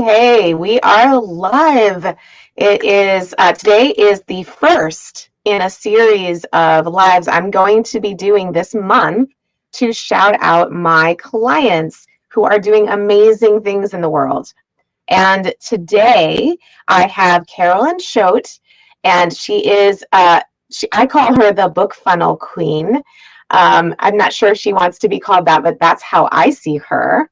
Hey, we are live. It is today is the first in a series of lives I'm going to be doing this month to shout out my clients who are doing amazing things in the world. And today I have Carolyn Choate, and she is I call her the book funnel queen. I'm not sure if she wants to be called that, but that's how I see her.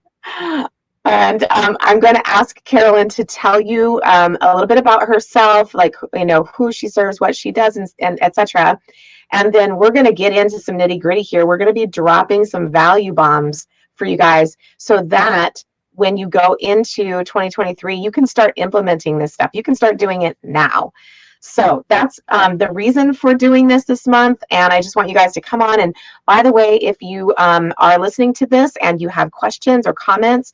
And I'm going to ask Carolyn to tell you a little bit about herself, like, who she serves, what she does, and et cetera. And then we're going to get into some nitty gritty here. We're going to be dropping some value bombs for you guys so that when you go into 2023, you can start implementing this stuff. You can start doing it now. So that's the reason for doing this month. And I just want you guys to come on. And by the way, if you are listening to this and you have questions or comments,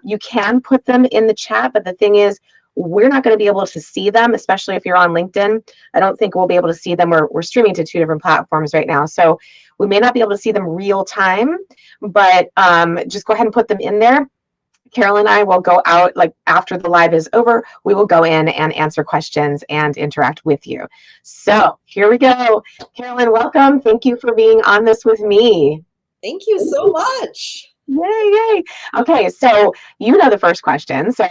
you can put them in the chat. But the thing is, we're not going to be able to see them, especially if you're on LinkedIn. I don't think we'll be able to see them. We're streaming to 2 different platforms right now. So we may not be able to see them real time, but just go ahead and put them in there. Carol and I will go out, like after the live is over, we will go in and answer questions and interact with you. So here we go. Carolyn, welcome. Thank you for being on this with me. Thank you so much. Yay. Okay, so you know the first question. So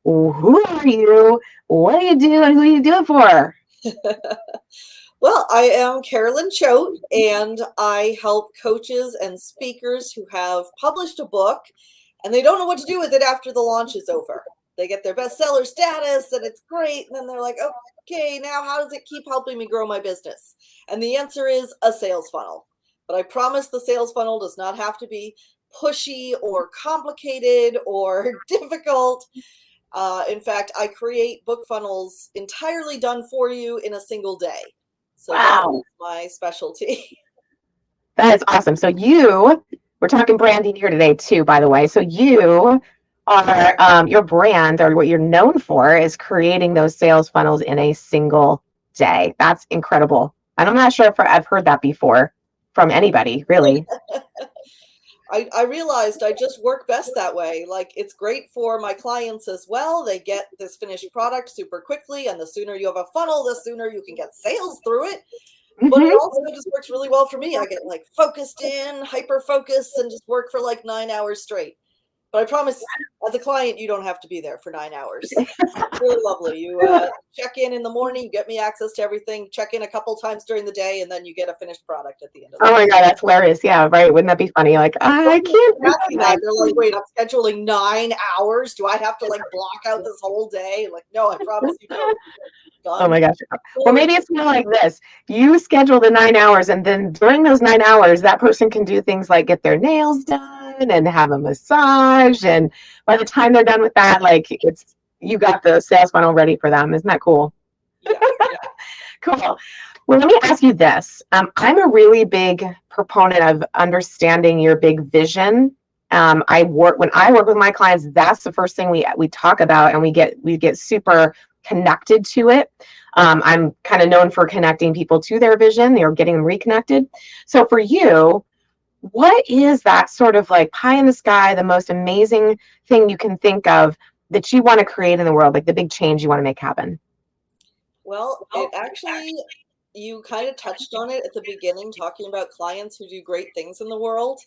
who are you? What do you do? And who do you do it for? Well, I am Carolyn Choate, and I help coaches and speakers who have published a book and they don't know what to do with it after the launch is over. They get their bestseller status and it's great. And then they're like, okay, now how does it keep helping me grow my business? And the answer is a sales funnel. But I promise the sales funnel does not have to be pushy or complicated or difficult. In fact, I create book funnels entirely done for you in a single day. So wow. That's my specialty. That is awesome. So we're talking branding here today too, by the way. So you are, your brand, or what you're known for, is creating those sales funnels in a single day. That's incredible. And I'm not sure if I've heard that before from anybody, really. I realized I just work best that way. Like, it's great for my clients as well. They get this finished product super quickly. And the sooner you have a funnel, the sooner you can get sales through it. But it also just works really well for me. I get like focused in, hyper focused, and just work for like 9 hours straight. But I promise, as a client, you don't have to be there for 9 hours. It's really lovely. You check in the morning, you get me access to everything, check in a couple times during the day, and then you get a finished product at the end of the day. Oh my God, that's hilarious. Yeah, right. Wouldn't that be funny? Like, I can't do that. They're like, wait, I'm scheduling 9 hours. Do I have to like block out this whole day? Like, no, I promise you don't. Oh my gosh. Well, maybe it's more like this. You schedule the 9 hours, and then during those 9 hours, that person can do things like get their nails done and have a massage. And by the time they're done with that, like, you got the sales funnel ready for them. Isn't that cool? Yeah. Cool. Well, let me ask you this. I'm a really big proponent of understanding your big vision. When I work with my clients, that's the first thing we talk about, and we get super connected to it. I'm kind of known for connecting people to their vision or getting them reconnected. So for you, what is that sort of like pie in the sky, the most amazing thing you can think of that you want to create in the world, like the big change you want to make happen? Well, it actually, you kind of touched on it at the beginning, talking about clients who do great things in the world.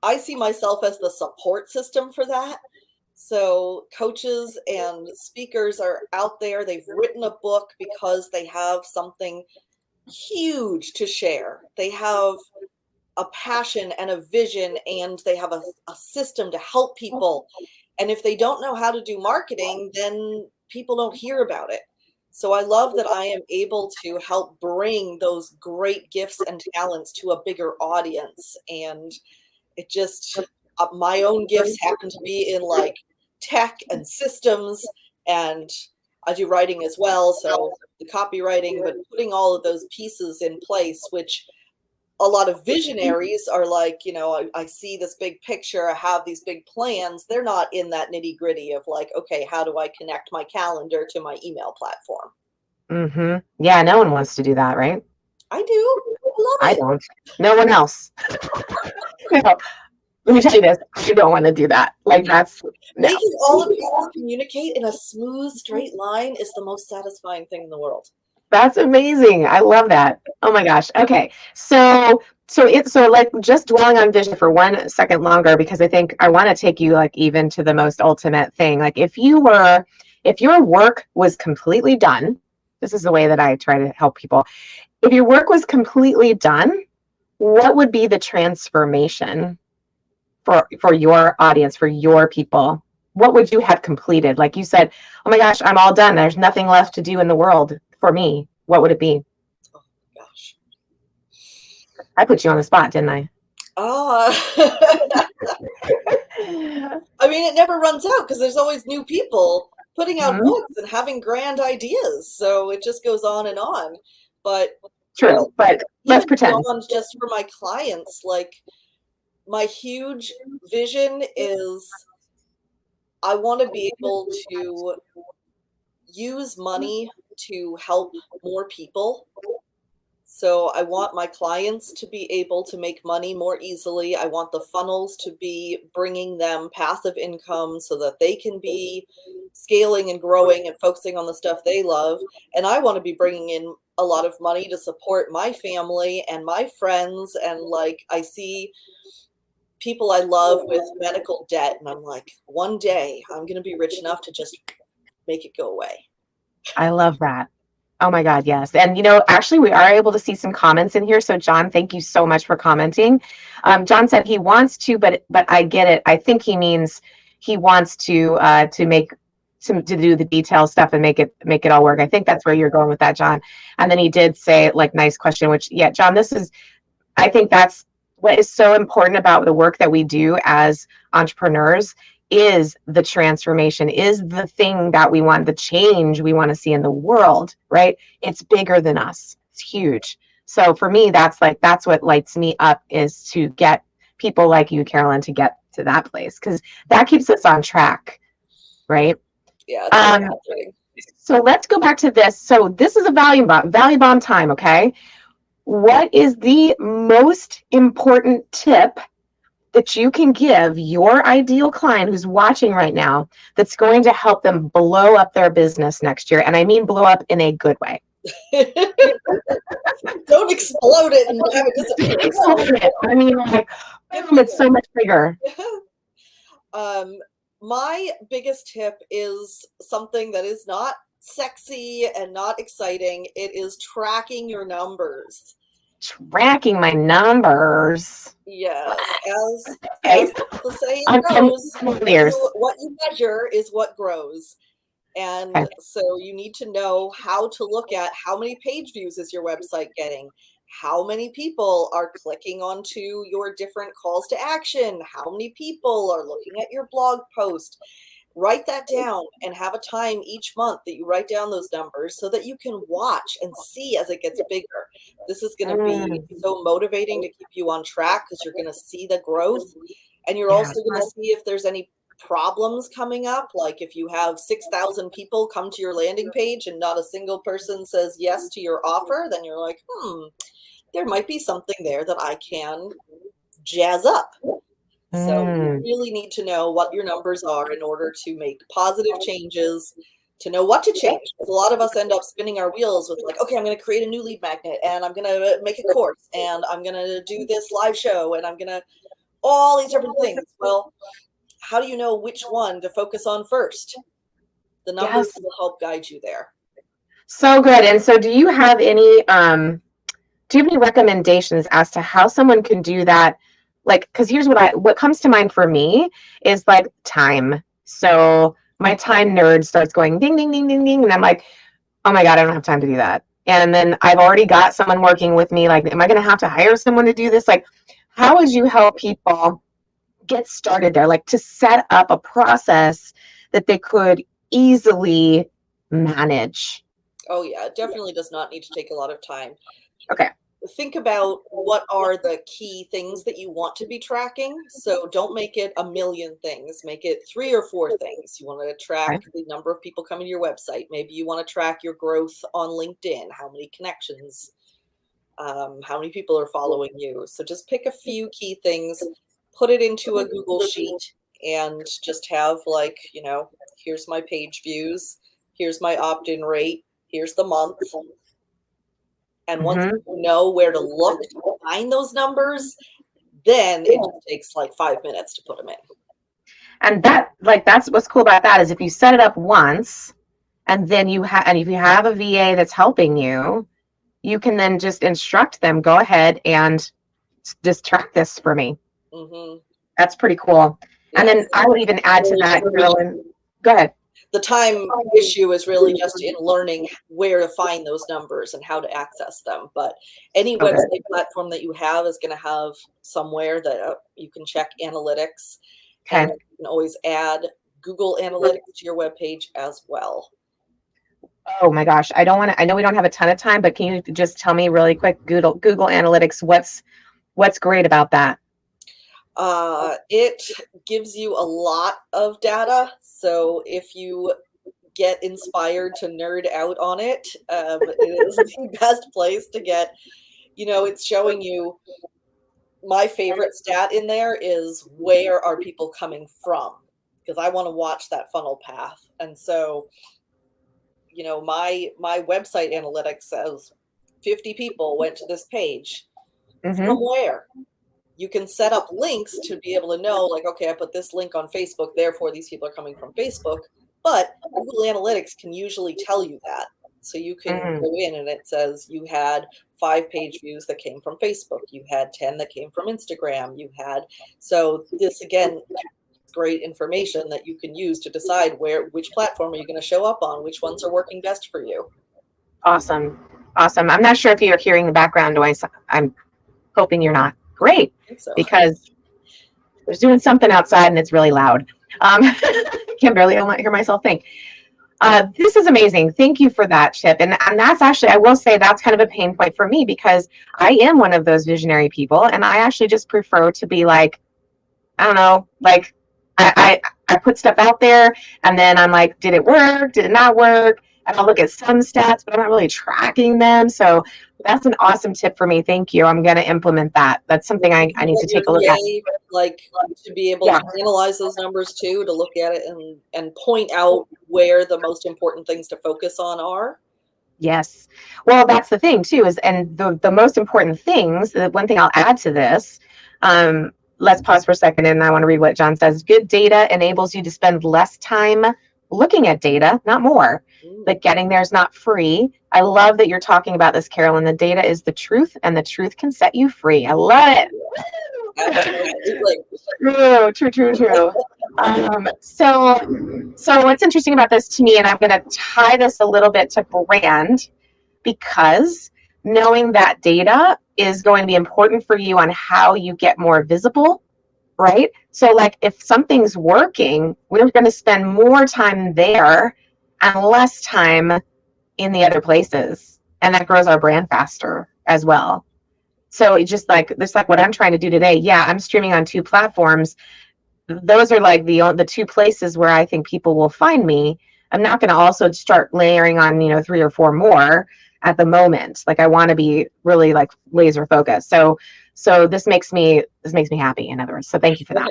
I see myself as the support system for that. So coaches and speakers are out there. They've written a book because they have something huge to share. They have a passion and a vision, and they have a system to help people. And if they don't know how to do marketing, then people don't hear about it. So I love that I am able to help bring those great gifts and talents to a bigger audience. And it just, my own gifts happen to be in like tech and systems, and I do writing as well. So the copywriting, but putting all of those pieces in place, which a lot of visionaries are like, I see this big picture, I have these big plans. They're not in that nitty gritty of like, okay, how do I connect my calendar to my email platform? Mm-hmm. Yeah, no one wants to do that, right? I do. I love it. I don't. No one else. Let me tell you this, I don't want to do that. Like that's no. Making all the pieces communicate in a smooth, straight line is the most satisfying thing in the world. That's amazing. I love that. Oh my gosh. Okay. So like just dwelling on vision for 1 second longer, because I think I want to take you like even to the most ultimate thing. Like if your work was completely done, this is the way that I try to help people. If your work was completely done, what would be the transformation for your audience, for your people? What would you have completed? Like you said, oh my gosh, I'm all done. There's nothing left to do in the world for me. What would it be? Oh gosh. I put you on the spot, didn't I? I mean, it never runs out because there's always new people putting out Mhm. books and having grand ideas. So it just goes on and on. But True, but let's even pretend. beyond just for my clients, like my huge vision is I want to be able to use money to help more people. So I want my clients to be able to make money more easily. I want the funnels to be bringing them passive income so that they can be scaling and growing and focusing on the stuff they love. And I want to be bringing in a lot of money to support my family and my friends. And like I see people I love with medical debt, and I'm like, one day I'm going to be rich enough to just make it go away. I love that. Oh my God, yes. And actually, we are able to see some comments in here. So, John, thank you so much for commenting. John said he wants to, but I get it. I think he means he wants to do the detail stuff and make it all work. I think that's where you're going with that, John. And then he did say like, nice question. Which, yeah, John, I think that's what is so important about the work that we do as entrepreneurs is the transformation, is the thing that we want, the change we want to see in the world, right? It's bigger than us. It's huge. So for me, that's what lights me up, is to get people like you, Carolyn, to get to that place, because that keeps us on track, right? Yeah, it's Um, fascinating. so let's go back to this. So this is a value bomb time, okay? What is the most important tip that you can give your ideal client who's watching right now that's going to help them blow up their business next year? And I mean blow up in a good way. Don't explode it and have it disappear. I mean, like, boom, it's so much bigger. My biggest tip is something that is not sexy and not exciting. It is tracking your numbers. Tracking my numbers. Yes, Okay. as the saying I'm goes, familiar. what you measure is what grows. And Okay. so you need to know how to look at how many page views is your website getting, how many people are clicking onto your different calls to action, how many people are looking at your blog post. Write that down and have a time each month that you write down those numbers so that you can watch and see as it gets bigger. This is going to be so motivating to keep you on track because you're going to see the growth, and you're also going to see if there's any problems coming up. Like if you have 6,000 people come to your landing page and not a single person says yes to your offer, then you're like, there might be something there that I can jazz up. So you really need to know what your numbers are in order to make positive changes, to know what to change. A lot of us end up spinning our wheels with like, okay, I'm going to create a new lead magnet, and I'm going to make a course, and I'm going to do this live show, and I'm going to all these different things. Well, how do you know which one to focus on first? The numbers will help guide you there. So good. And so do you have any recommendations as to how someone can do that? Like, because here's what comes to mind for me is like time. So my time nerd starts going ding, ding, ding, ding, ding. And I'm like, oh my God, I don't have time to do that. And then I've already got someone working with me. Like, am I going to have to hire someone to do this? Like, how would you help people get started there? Like to set up a process that they could easily manage. Oh yeah, it definitely does not need to take a lot of time. Okay. Think about what are the key things that you want to be tracking. So don't make it a million things. Make it 3 or 4 things. You want to track the number of people coming to your website. Maybe you want to track your growth on LinkedIn, how many connections, how many people are following you. So just pick a few key things. put it into a Google Sheet and just have like, here's my page views, here's my opt-in rate, here's the month. And once you know where to look to find those numbers, then it just takes like 5 minutes to put them in. And that's what's cool about that, is if you set it up once, and then if you have a VA that's helping you, you can then just instruct them, go ahead and just track this for me. That's pretty cool. Yes. And then I would even add to that, Carolyn. Go ahead. The time issue is really just in learning where to find those numbers and how to access them. But any website platform that you have is going to have somewhere that you can check analytics. Okay. And you can always add Google Analytics to your webpage as well. Oh my gosh. I know we don't have a ton of time, but can you just tell me really quick, Google Analytics, what's great about that? It gives you a lot of data. So if you get inspired to nerd out on it, it is the best place to get, it's showing you. My favorite stat in there is where are people coming from? Because I want to watch that funnel path. And so, my website analytics says 50 people went to this page. From where? You can set up links to be able to know, like, okay, I put this link on Facebook, therefore these people are coming from Facebook. But Google Analytics can usually tell you that. So you can go in and it says you had 5 page views that came from Facebook. You had 10 that came from Instagram. So this, again, great information that you can use to decide which platform are you going to show up on, which ones are working best for you. Awesome. I'm not sure if you're hearing the background noise. I'm hoping you're not. Great. Because there's doing something outside and it's really loud. Can barely hear myself think. This is amazing. Thank you for that, Chip. And that's actually, I will say, that's kind of a pain point for me, because I am one of those visionary people, and I actually just prefer to be like, I don't know, like I put stuff out there, and then I'm like, did it work? Did it not work? And I'll look at some stats, but I'm not really tracking them. So that's an awesome tip for me. Thank you. I'm going to implement that. That's something I need to take a look at. Like to be able to analyze those numbers too, to look at it and point out where the most important things to focus on are. Yes. Well, that's the thing too, and the most important things, the one thing I'll add to this, let's pause for a second, and I want to read what John says. Good data enables you to spend less time looking at data, not more. But getting there is not free. I love that you're talking about this, Carolyn. The data is the truth, and the truth can set you free. I love it. True. So what's interesting about this to me, and I'm going to tie this a little bit to brand, because knowing that data is going to be important for you on how you get more visible, right? So like if something's working, we're going to spend more time there and less time in the other places. And that grows our brand faster as well. So it's just like what I'm trying to do today. Yeah, I'm streaming on 2 platforms. Those are like the 2 places where I think people will find me. I'm not going to also start layering on, 3 or 4 more at the moment. Like I want to be really like laser focused. So this makes me happy, in other words. So thank you for that.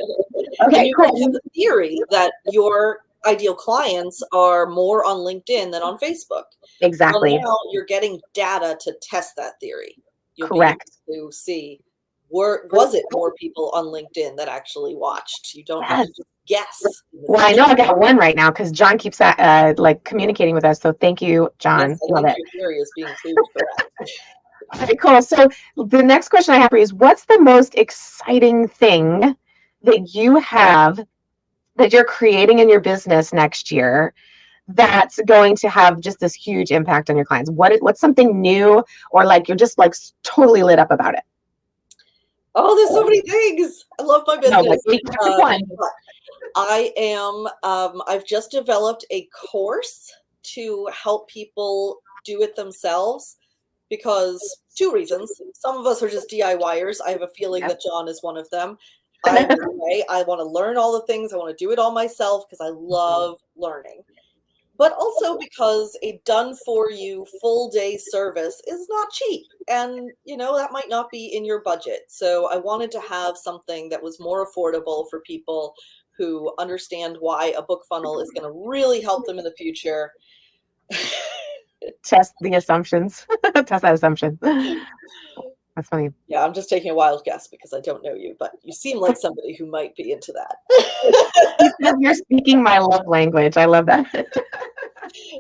Okay, cool. The theory that your ideal clients are more on LinkedIn than on Facebook. Exactly. Well, now you're getting data to test that theory. You'll Correct. be able to see, was it more people on LinkedIn that actually watched? You don't have to just guess. Well, I know I got one right now because John keeps communicating with us. So thank you, John. Yes, I think your theory is being proved correct. All right, cool. So the next question I have for you is, what's the most exciting thing that you have that you're creating in your business next year that's going to have just this huge impact on your clients? What's something new, or like you're just like totally lit up about it? Oh, there's so many things. I love my business. I've just developed a course to help people do it themselves, because 2 reasons. Some of us are just DIYers. I have a feeling that John is one of them. I want to learn all the things. I want to do it all myself because I love learning. but also because a done-for-you full-day service is not cheap. And, that might not be in your budget. So I wanted to have something that was more affordable for people who understand why a book funnel is going to really help them in the future. Test the assumptions. Test that assumption. That's funny. Yeah, I'm just taking a wild guess because I don't know you, but you seem like somebody who might be into that. You're speaking my love language. I love that.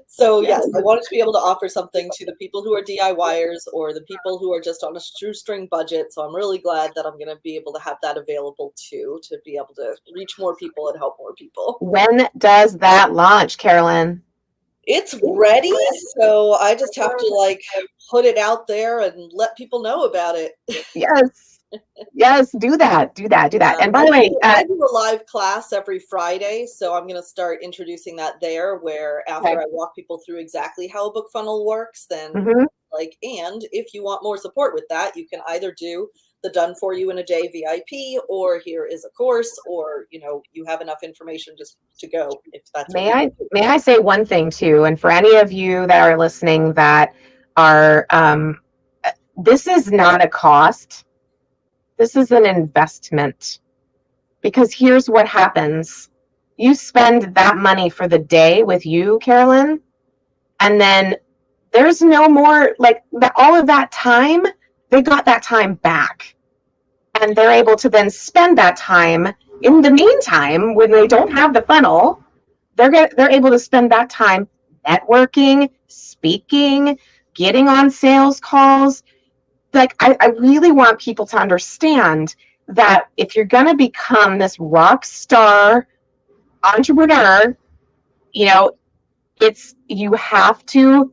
So yes, I wanted to be able to offer something to the people who are DIYers or the people who are just on a shoestring budget. So I'm really glad that I'm going to be able to have that available too, to be able to reach more people and help more people. When does that launch, Carolyn? It's ready, so I just have to put it out there and let people know about it. Yes, do that. And by the way, I do a live class every Friday, so I'm going to start introducing that there, where after I walk people through exactly how a book funnel works, then and if you want more support with that, you can either do the done for you in a day VIP, or here is a course, or you have enough information just to go, if that's may I say one thing too, and for any of you that are listening that are this is not a cost. This is an investment, because here's what happens. You spend that money for the day with you, Carolyn, and then there's no more, all of that time, they got that time back. And they're able to then spend that time. In the meantime, when they don't have the funnel, they're able to spend that time networking, speaking, getting on sales calls. I really want people to understand that if you're going to become this rock star entrepreneur, you have to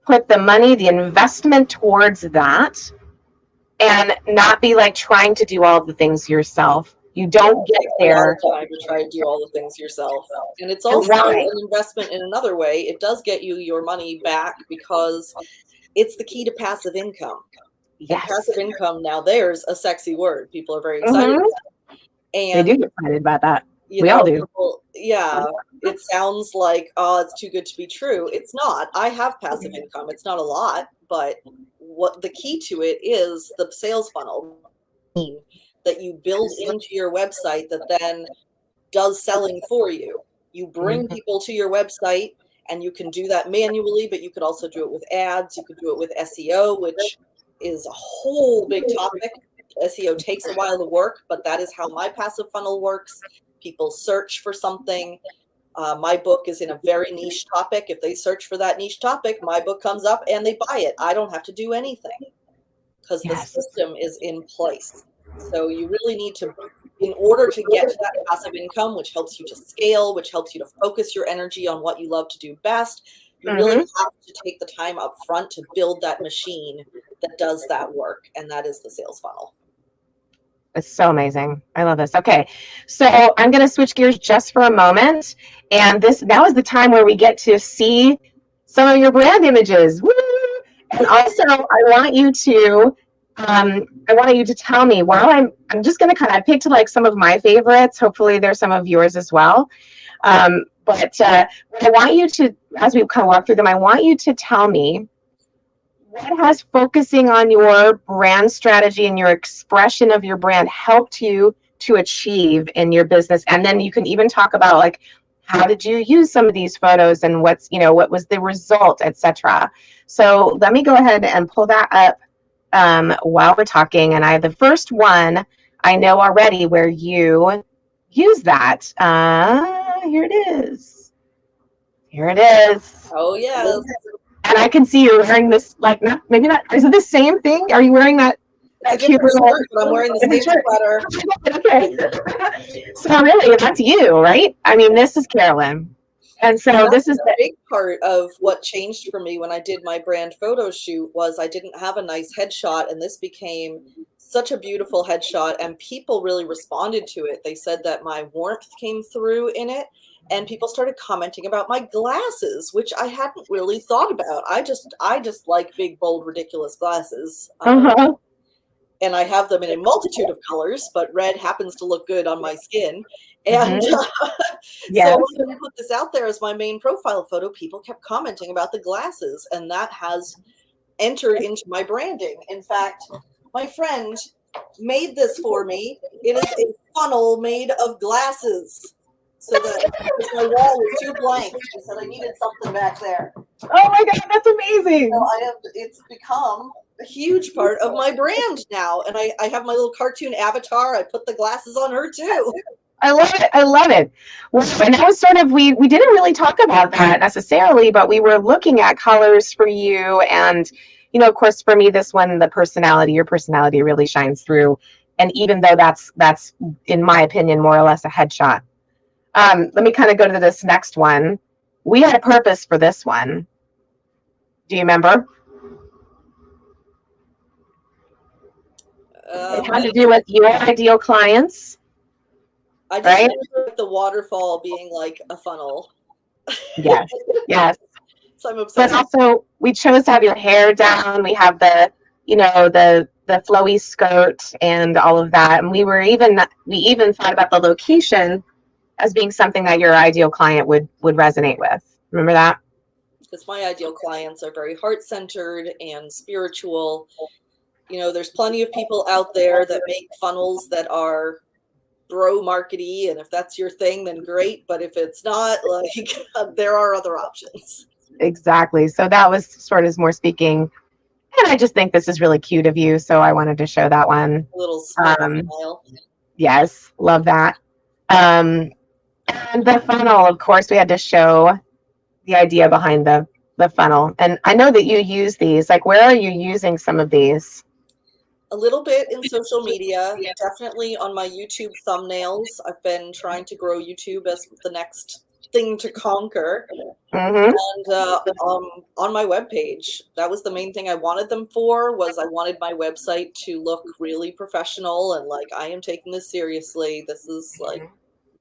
put the money, the investment towards that, and not be trying to do all the things yourself. You don't get there. A lot of time to try to do all the things yourself. And it's also an investment in another way. It does get you your money back because it's the key to passive income. Yes. And passive income, now there's a sexy word. People are very excited about it. And they do get excited about that. We all do. It sounds like, oh, it's too good to be true. It's not. I have passive income. It's not a lot, but what the key to it is the sales funnel that you build into your website that then does selling for you. You bring people to your website, and you can do that manually, but you could also do it with ads. You could do it with SEO, which is a whole big topic. SEO takes a while to work, but that is how my passive funnel works. People search for something. My book is in a very niche topic. If they search for that niche topic, my book comes up and they buy it. I don't have to do anything because the system is in place. So you really need to, in order to get to that passive income, which helps you to scale, which helps you to focus your energy on what you love to do best, you really have to take the time up front to build that machine that does that work. And that is the sales funnel. It's so amazing. I love this. Okay, so I'm going to switch gears just for a moment. And now is the time where we get to see some of your brand images. Woo! And also, I want you to tell me, while I'm just going to I picked some of my favorites. Hopefully there's some of yours as well. But I want you to, as we walk through them, I want you to tell me, what has focusing on your brand strategy and your expression of your brand helped you to achieve in your business? And then you can even talk about how did you use some of these photos and what was the result, etc. So let me go ahead and pull that up while we're talking. And the first one I know already where you use that. Here it is. Oh, yes. And I can see you're wearing this, maybe not, is it the same thing? Are you wearing that cute little shirt, but I'm wearing the same sweater. Okay. So really, that's you, right? I mean, this is Carolyn. And so this is the big part of what changed for me when I did my brand photo shoot was I didn't have a nice headshot, and this became such a beautiful headshot, and people really responded to it. They said that my warmth came through in it. And people started commenting about my glasses, which I hadn't really thought about. I just like big, bold, ridiculous glasses. And and I have them in a multitude of colors, but red happens to look good on my skin. And Yes. so when I put this out there as my main profile photo, people kept commenting about the glasses, and that has entered into my branding. In fact, my friend made this for me. It is a funnel made of glasses. So that my wall was too blank. She said I needed something back there. Oh my God, that's amazing. So it's become a huge part of my brand now. And I have my little cartoon avatar. I put the glasses on her too. I love it. I love it. Well, and that was sort of, we didn't really talk about that necessarily, but we were looking at colors for you. And, you know, of course, for me, this one, your personality really shines through. And even though that's, in my opinion, more or less a headshot. Let me kind of go to this next one. We had a purpose for this one. Do you remember? It had to do with your ideal clients. I just remember the waterfall being like a funnel. Yes, yes. So I'm obsessed. But also, we chose to have your hair down. We have the, you know, the flowy skirt and all of that. And we even thought about the location as being something that your ideal client would resonate with. Remember that? Because my ideal clients are very heart-centered and spiritual. You know, there's plenty of people out there that make funnels that are bro markety, and if that's your thing, then great. But if it's not, like, there are other options. Exactly. So that was sort of more speaking. And I just think this is really cute of you. So I wanted to show that one. A little smile. Yes, love that. And the funnel, of course, we had to show the idea behind the funnel. And I know that you use these. Like, where are you using some of these? A little bit in social media, definitely on my YouTube thumbnails. I've been trying to grow YouTube as the next thing to conquer. Mm-hmm. And on my webpage, that was the main thing I wanted them for, was I wanted my website to look really professional and like, I am taking this seriously. This is like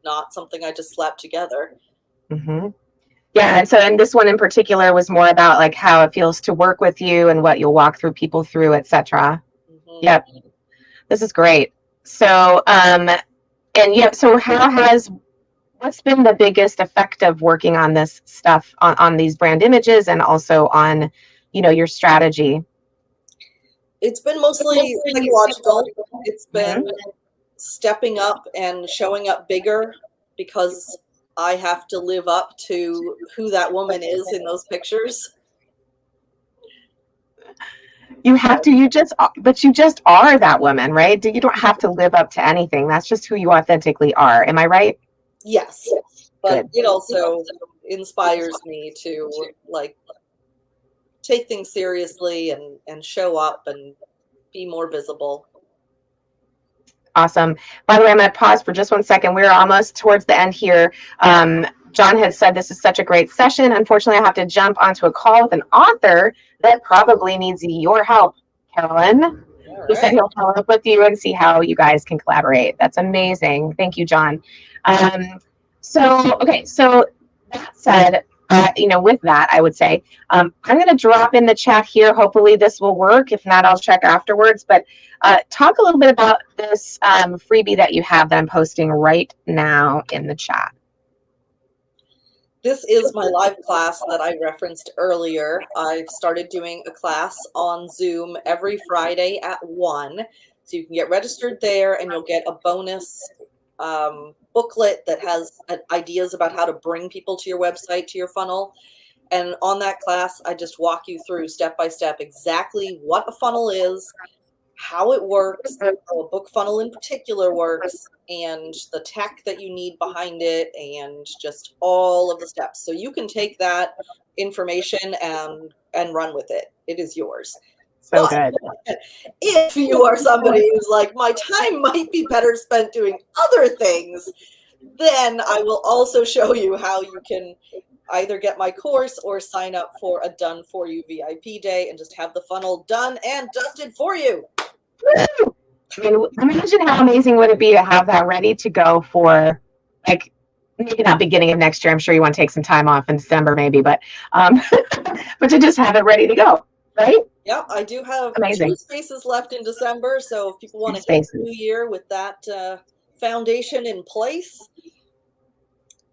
not something I just slapped together. Mm-hmm. Yeah, and so and this one in particular was more about like how it feels to work with you and what you'll walk through people through, etc. Mm-hmm. Yep, this is great. So, and yeah, so what's been the biggest effect of working on this stuff on these brand images and also on, you know, your strategy? It's been mostly psychological. It's been stepping up and showing up bigger because I have to live up to who that woman is in those pictures. You have to, but you just are that woman, right? You don't have to live up to anything. That's just who you authentically are. Am I right? Yes. But it also inspires me to like take things seriously and show up and be more visible. Awesome. By the way, I'm going to pause for just 1 second. We're almost towards the end here. John had said this is such a great session. Unfortunately, I have to jump onto a call with an author that probably needs your help, Carolyn. He said he'll follow up with you and see how you guys can collaborate. That's amazing. Thank you, John. So that said, you know, with that, I would say I'm going to drop in the chat here. Hopefully this will work. If not, I'll check afterwards. But talk a little bit about this freebie that you have that I'm posting right now in the chat. This is my live class that I referenced earlier. I've started doing a class on Zoom every Friday at 1. So you can get registered there and you'll get a bonus booklet that has ideas about how to bring people to your website, to your funnel. And on that class, I just walk you through step by step exactly what a funnel is, how it works, how a book funnel in particular works, and the tech that you need behind it, and just all of the steps. So you can take that information and run with it. It is yours. So good. If you are somebody who's like, my time might be better spent doing other things, then I will also show you how you can either get my course or sign up for a done for you VIP day and just have the funnel done and dusted for you. I mean, imagine how amazing would it be to have that ready to go for, like, maybe not beginning of next year. I'm sure you want to take some time off in December maybe, but to just have it ready to go, right? Yeah, I do have 2 Amazing. spaces left in December, so if people want 2 to hit the new spaces. year with that foundation in place,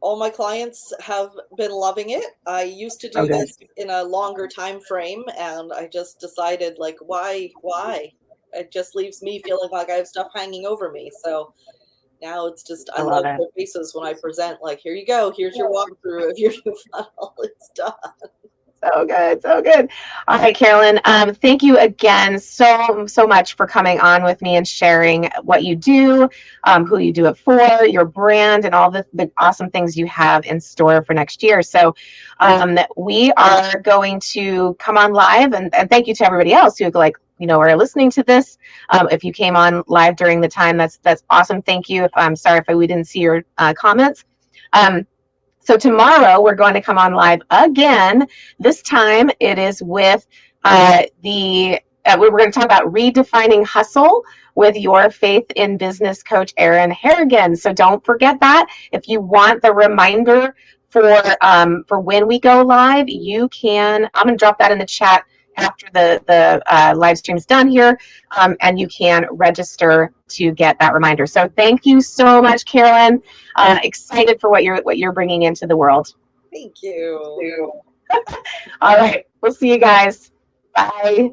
all my clients have been loving it. I used to So do good. this in a longer time frame, and I just decided, like, why? It just leaves me feeling like I have stuff hanging over me. So now it's just, I I love love it. their faces when I present, like, here you go, here's your walkthrough of your new funnel. It's done. So good, so good. All right, Carolyn. Thank you again so much for coming on with me and sharing what you do, who you do it for, your brand, and all the awesome things you have in store for next year. So we are going to come on live, and thank you to everybody else who are listening to this. If you came on live during the time, that's awesome. Thank you. If I'm sorry if we didn't see your comments. So tomorrow we're going to come on live again. This time it is with we're going to talk about redefining hustle with your faith in business coach Erin Harrigan. So don't forget that. If you want the reminder for when we go live, you can. I'm going to drop that in the chat after the live stream is done here, and you can register to get that reminder. So thank you so much, Carolyn. Excited for what you're bringing into the world. Thank you. All right, we'll see you guys. Bye.